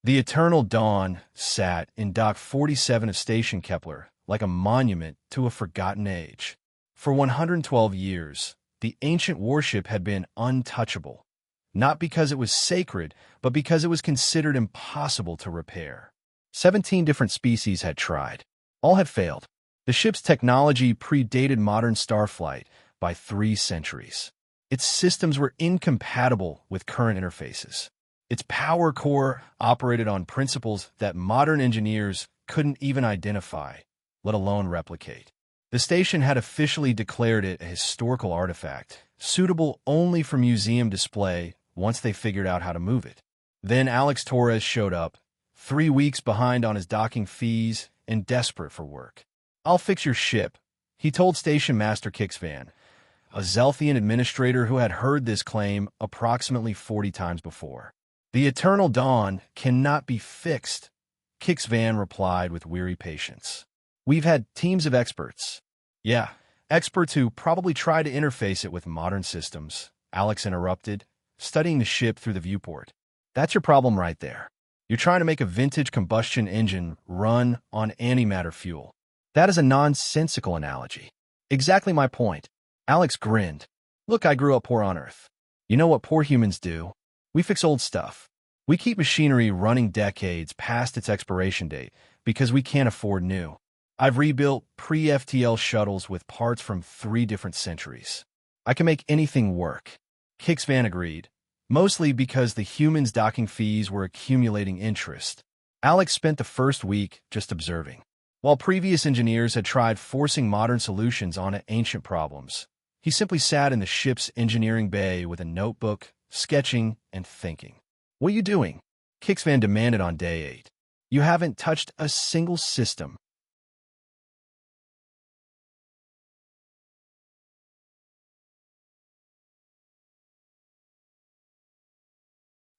The Eternal Dawn sat in Dock 47 of Station Kepler like a monument to a forgotten age. For 112 years, the ancient warship had been untouchable, not because it was sacred, but because it was considered impossible to repair. 17 different species had tried. All had failed. The ship's technology predated modern starflight by 3 centuries. Its systems were incompatible with current interfaces. Its power core operated on principles that modern engineers couldn't even identify, let alone replicate. The station had officially declared it a historical artifact, suitable only for museum display once they figured out how to move it. Then Alex Torres showed up, 3 weeks behind on his docking fees and desperate for work. "I'll fix your ship," he told Station Master Kixvan, a Zelthian administrator who had heard this claim approximately 40 times before. "The Eternal Dawn cannot be fixed," Kixvan replied with weary patience. "We've had teams of experts." "Yeah, experts who probably try to interface it with modern systems," Alex interrupted, studying the ship through the viewport. "That's your problem right there. You're trying to make a vintage combustion engine run on antimatter fuel. That is a nonsensical analogy." "Exactly my point." Alex grinned. "Look, I grew up poor on Earth. You know what poor humans do? We fix old stuff. We keep machinery running decades past its expiration date because we can't afford new. I've rebuilt pre-FTL shuttles with parts from 3 different centuries. I can make anything work." Kixvan agreed, mostly because the humans' docking fees were accumulating interest. Alex spent the first week just observing. While previous engineers had tried forcing modern solutions on ancient problems, he simply sat in the ship's engineering bay with a notebook, sketching and thinking. "What are you doing?" Kixvan demanded on day 8. "You haven't touched a single system."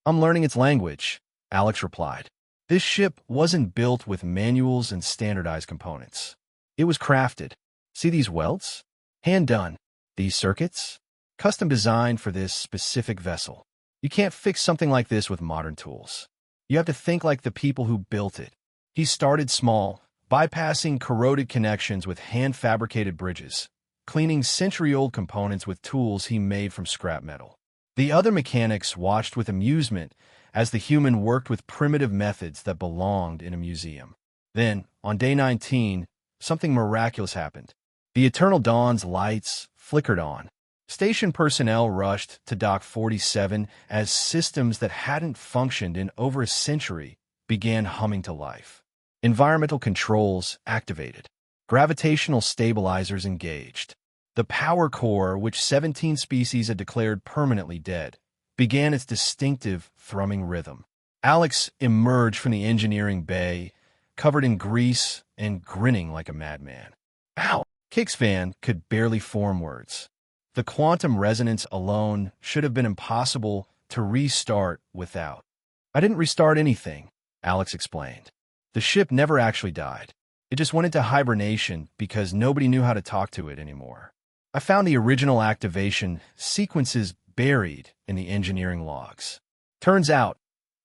"I'm learning its language," Alex replied. "This ship wasn't built with manuals and standardized components. It was crafted. See these welds? Hand done. These circuits? Custom designed for this specific vessel. You can't fix something like this with modern tools. You have to think like the people who built it." He started small, bypassing corroded connections with hand-fabricated bridges, cleaning century-old components with tools he made from scrap metal. The other mechanics watched with amusement as the human worked with primitive methods that belonged in a museum. Then, on day 19, something miraculous happened. The Eternal Dawn's lights flickered on. Station personnel rushed to Dock 47 as systems that hadn't functioned in over a century began humming to life. Environmental controls activated. Gravitational stabilizers engaged. The power core, which 17 species had declared permanently dead, began its distinctive thrumming rhythm. Alex emerged from the engineering bay, covered in grease and grinning like a madman. "Ow!" Kixvan could barely form words. The quantum resonance alone should have been impossible to restart without. "I didn't restart anything," Alex explained. "The ship never actually died. It just went into hibernation because nobody knew how to talk to it anymore. I found the original activation sequences buried in the engineering logs. Turns out,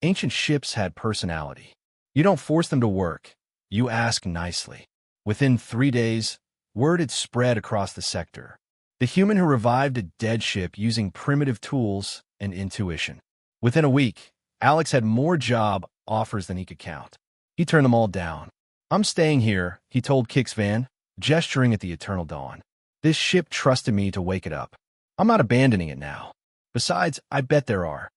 ancient ships had personality. You don't force them to work. You ask nicely." Within 3 days, word had spread across the sector. The human who revived a dead ship using primitive tools and intuition. Within a week, Alex had more job offers than he could count. He turned them all down. "I'm staying here," he told Kixvan, gesturing at the Eternal Dawn. "This ship trusted me to wake it up. I'm not abandoning it now. Besides, I bet there are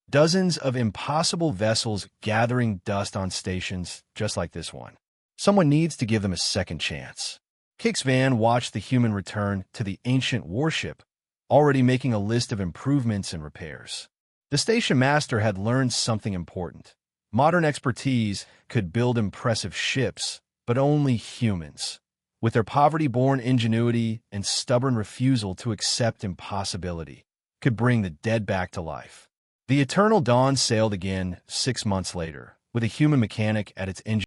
dozens of impossible vessels gathering dust on stations just like this one. Someone needs to give them a second chance." Kixvan watched the human return to the ancient warship, already making a list of improvements and repairs. The station master had learned something important. Modern expertise could build impressive ships, but only humans, with their poverty-born ingenuity and stubborn refusal to accept impossibility, could bring the dead back to life. The Eternal Dawn sailed again 6 months later, with a human mechanic at its engine.